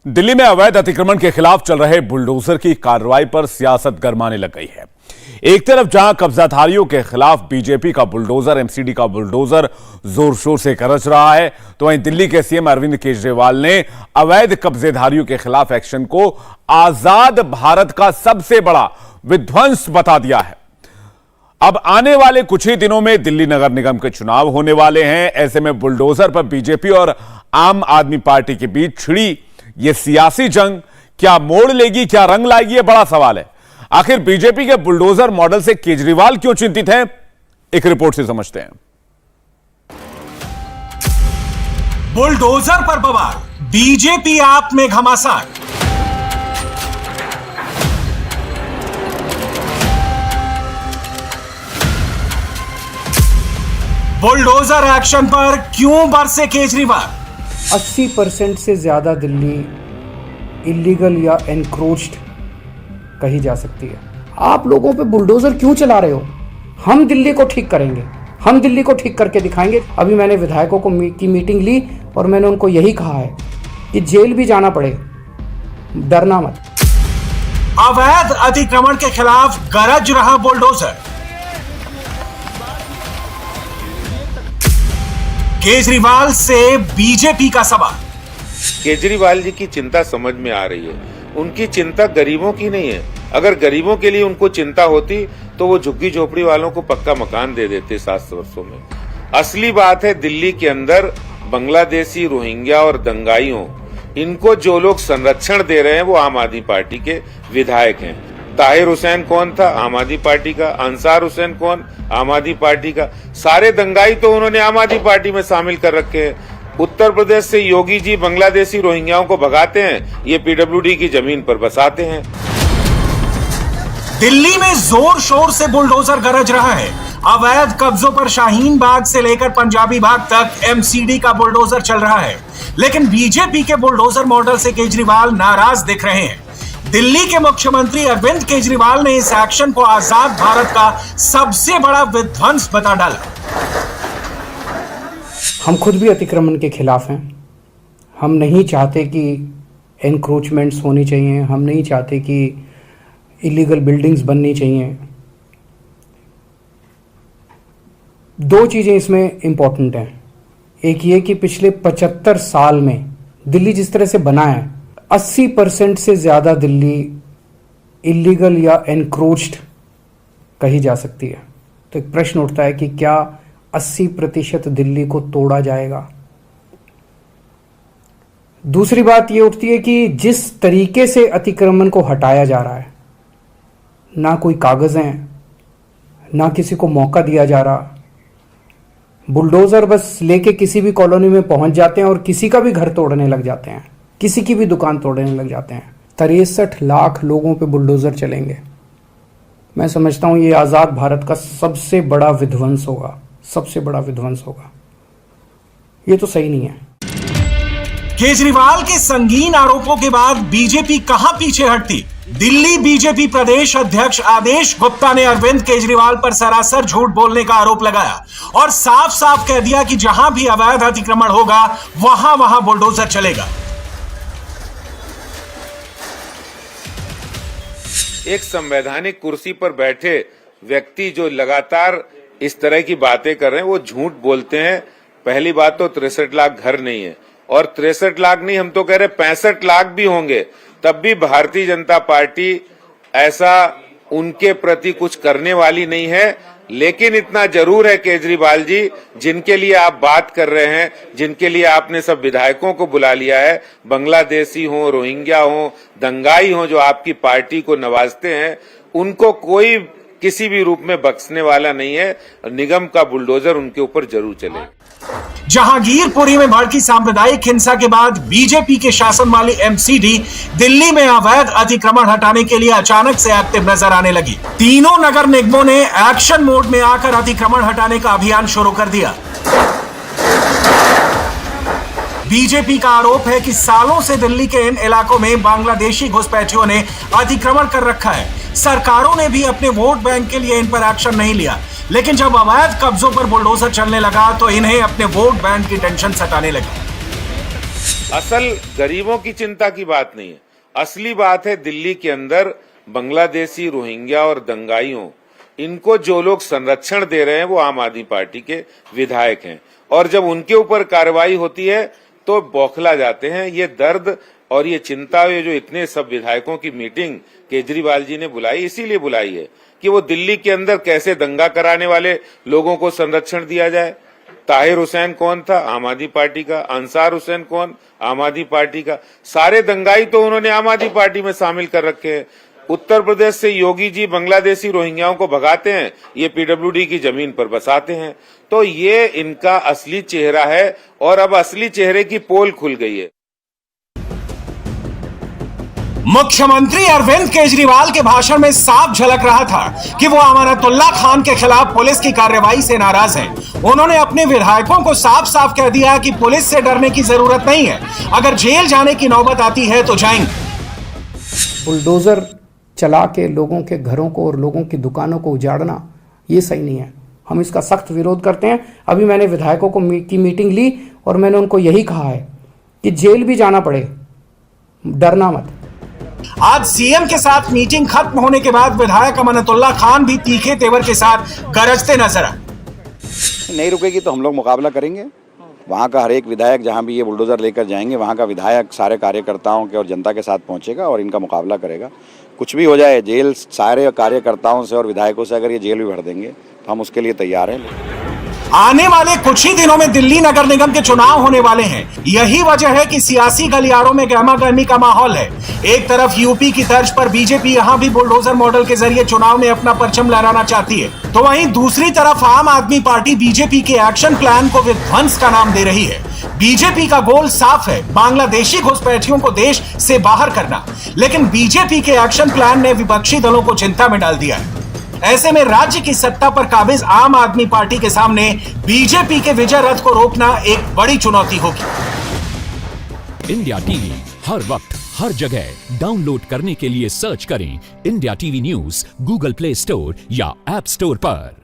दिल्ली में अवैध अतिक्रमण के खिलाफ चल रहे बुलडोजर की कार्रवाई पर सियासत गरमाने लग गई है। एक तरफ जहां कब्जाधारियों के खिलाफ बीजेपी का बुलडोजर, एमसीडी का बुलडोजर जोर शोर से गरज रहा है, तो वहीं दिल्ली के सीएम अरविंद केजरीवाल ने अवैध कब्जेधारियों के खिलाफ एक्शन को आजाद भारत का सबसे बड़ा विध्वंस बता दिया है। अब आने वाले कुछ ही दिनों में दिल्ली नगर निगम के चुनाव होने वाले हैं। ऐसे में बुलडोजर पर बीजेपी और आम आदमी पार्टी के बीच छिड़ी यह सियासी जंग क्या मोड़ लेगी, क्या रंग लाएगी, यह बड़ा सवाल है। आखिर बीजेपी के बुलडोजर मॉडल से केजरीवाल क्यों चिंतित हैं, एक रिपोर्ट से समझते हैं। बुलडोजर पर बवाल, बीजेपी आप में घमासान। बुलडोजर एक्शन पर क्यों बरसे केजरीवाल? 80% से ज़्यादा दिल्ली इलीगल या एनक्रोच्ड कही जा सकती है। आप लोगों पे बुलडोजर क्यों चला रहे हो? हम दिल्ली को ठीक करेंगे, हम दिल्ली को ठीक करके दिखाएंगे। अभी मैंने विधायकों की मीटिंग ली और मैंने उनको यही कहा है कि जेल भी जाना पड़े, डरना मत। अवैध अतिक्रमण के खिलाफ गरज रहा बुलडोजर। केजरीवाल से बीजेपी का सवाल। केजरीवाल जी की चिंता समझ में आ रही है। उनकी चिंता गरीबों की नहीं है। अगर गरीबों के लिए उनको चिंता होती तो वो झुग्गी झोपड़ी वालों को पक्का मकान दे देते 7 वर्षों में। असली बात है, दिल्ली के अंदर बांग्लादेशी, रोहिंग्या और दंगाइयों, इनको जो लोग संरक्षण दे रहे हैं वो आम आदमी पार्टी के विधायक हैं। ताहिर हुसैन कौन था? आम आदमी पार्टी का। अंसार हुसैन कौन? आम आदमी पार्टी का। सारे दंगाई तो उन्होंने आम आदमी पार्टी में शामिल कर रखे हैं। उत्तर प्रदेश से योगी जी बांग्लादेशी रोहिंग्याओं को भगाते हैं, ये पीडब्ल्यूडी की जमीन पर बसाते हैं। दिल्ली में जोर शोर से बुलडोजर गरज रहा है। अवैध कब्जों पर शाहीन बाग से लेकर पंजाबी बाग तक एमसीडी का बुलडोजर चल रहा है। लेकिन बीजेपी के बुलडोजर मॉडल से केजरीवाल नाराज दिख रहे हैं। दिल्ली के मुख्यमंत्री अरविंद केजरीवाल ने इस एक्शन को आजाद भारत का सबसे बड़ा विध्वंस बता डाला। हम खुद भी अतिक्रमण के खिलाफ हैं। हम नहीं चाहते कि एनक्रोचमेंट्स होनी चाहिए, हम नहीं चाहते कि इलीगल बिल्डिंग्स बननी चाहिए। दो चीज़ें इसमें इम्पॉर्टेंट हैं। एक ये कि पिछले 75 साल में दिल्ली जिस तरह से बना है, 80% से ज़्यादा दिल्ली इलीगल या एनक्रोच्ड कही जा सकती है। तो एक प्रश्न उठता है कि क्या 80% दिल्ली को तोड़ा जाएगा? दूसरी बात यह उठती है कि जिस तरीके से अतिक्रमण को हटाया जा रहा है, ना कोई कागज हैं, ना किसी को मौका दिया जा रहा। बुलडोजर बस लेके किसी भी कॉलोनी में पहुंच जाते हैं और किसी का भी घर तोड़ने लग जाते हैं, किसी की भी दुकान तोड़ने लग जाते हैं। 63 लाख लोगों पे बुलडोजर चलेंगे। मैं समझता हूं ये आजाद भारत का सबसे बड़ा विध्वंस होगा, सबसे बड़ा विध्वंस होगा। ये तो सही नहीं है। केजरीवाल के संगीन आरोपों के बाद बीजेपी कहां पीछे हटती? दिल्ली बीजेपी प्रदेश अध्यक्ष आदेश गुप्ता ने अरविंद केजरीवाल पर सरासर झूठ बोलने का आरोप लगाया और साफ साफ कह दिया कि जहां भी अवैध अतिक्रमण होगा वहां वहां बुलडोजर चलेगा। एक संवैधानिक कुर्सी पर बैठे व्यक्ति जो लगातार इस तरह की बातें कर रहे हैं, वो झूठ बोलते हैं। पहली बात तो 63 लाख घर नहीं है, और 63 लाख नहीं, हम तो कह रहे 65 लाख भी होंगे, तब भी भारतीय जनता पार्टी ऐसा उनके प्रति कुछ करने वाली नहीं है। लेकिन इतना जरूर है केजरीवाल जी, जिनके लिए आप बात कर रहे हैं, जिनके लिए आपने सब विधायकों को बुला लिया है, बांग्लादेशी हो, रोहिंग्या हो, दंगाई हो, जो आपकी पार्टी को नवाजते हैं, उनको कोई किसी भी रूप में बख्शने वाला नहीं है। निगम का बुलडोजर उनके ऊपर जरूर चलेगा। जहांगीरपुरी में भड़की सांप्रदायिक हिंसा के बाद बीजेपी के शासन वाली एमसीडी दिल्ली में अवैध अतिक्रमण हटाने के लिए अचानक से एक्टिव नजर आने लगी। तीनों नगर निगमों ने एक्शन मोड में आकर अतिक्रमण हटाने का अभियान शुरू कर दिया। बीजेपी का आरोप है कि सालों से दिल्ली के इन इलाकों में बांग्लादेशी घुसपैठियों ने अतिक्रमण कर रखा है। सरकारों ने भी अपने वोट बैंक के लिए इन पर एक्शन नहीं लिया, लेकिन जब अवैध कब्जों पर बुलडोजर चलने लगा तो इन्हें अपने वोट बैंक की टेंशन सताने लगी। असल गरीबों की चिंता की बात नहीं है। असली बात है दिल्ली के अंदर बांग्लादेशी, रोहिंग्या और दंगाइयों, इनको जो लोग संरक्षण दे रहे हैं वो आम आदमी पार्टी के विधायक हैं, और जब उनके ऊपर कार्रवाई होती है तो बौखला जाते हैं। ये दर्द और ये चिंता, ये जो इतने सब विधायकों की मीटिंग केजरीवाल जी ने बुलाई, इसीलिए बुलाई है कि वो दिल्ली के अंदर कैसे दंगा कराने वाले लोगों को संरक्षण दिया जाए। ताहिर हुसैन कौन था? आम आदमी पार्टी का। अंसार हुसैन कौन? आम आदमी पार्टी का। सारे दंगाई तो उन्होंने आम आदमी पार्टी में शामिल कर रखे हैं। उत्तर प्रदेश से योगी जी बांग्लादेशी रोहिंग्याओं को भगाते हैं, ये पीडब्ल्यूडी की जमीन पर बसाते हैं। तो ये इनका असली चेहरा है, और अब असली चेहरे की पोल खुल गई है। मुख्यमंत्री अरविंद केजरीवाल के भाषण में साफ झलक रहा था कि वो अमानतुल्लाह खान के खिलाफ पुलिस की कार्रवाई से नाराज हैं। उन्होंने अपने विधायकों को साफ साफ कह दिया कि पुलिस से डरने की जरूरत नहीं है, अगर जेल जाने की नौबत आती है तो जाएंगे। बुलडोजर चला के लोगों के घरों को और लोगों की दुकानों को उजाड़ना ये सही नहीं है। हम इसका सख्त विरोध करते हैं। अभी मैंने विधायकों की मीटिंग ली और मैंने उनको यही कहा है कि जेल भी जाना पड़े, डरना मत। आज सीएम के साथ मीटिंग खत्म होने के बाद विधायक अमानतुल्लाह खान भी तीखे तेवर के साथ गरजते नजर आए। नहीं रुकेगी तो हम लोग मुकाबला करेंगे। वहाँ का हर एक विधायक जहाँ भी ये बुलडोजर लेकर जाएंगे, वहाँ का विधायक सारे कार्यकर्ताओं के और जनता के साथ पहुँचेगा और इनका मुकाबला करेगा। कुछ भी हो जाए, जेल सारे कार्यकर्ताओं से और विधायकों से अगर ये जेल भी भर देंगे तो हम उसके लिए तैयार हैं। आने वाले कुछ ही दिनों में दिल्ली नगर निगम के चुनाव होने वाले हैं। यही वजह है कि सियासी गलियारों में गहमागहमी का माहौल है। एक तरफ यूपी की तर्ज पर बीजेपी यहां भी बुलडोजर मॉडल के जरिए चुनाव में अपना परचम लहराना चाहती है, तो वहीं दूसरी तरफ आम आदमी पार्टी बीजेपी के एक्शन प्लान को विध्वंस का नाम दे रही है। बीजेपी का गोल साफ है, बांग्लादेशी घुसपैठियों को देश से बाहर करना, लेकिन बीजेपी के एक्शन प्लान ने विपक्षी दलों को चिंता में डाल दिया है। ऐसे में राज्य की सत्ता पर काबिज आम आदमी पार्टी के सामने बीजेपी के विजय रथ को रोकना एक बड़ी चुनौती होगी। इंडिया टीवी हर वक्त हर जगह डाउनलोड करने के लिए सर्च करें India TV news Google play store या ऐप स्टोर पर।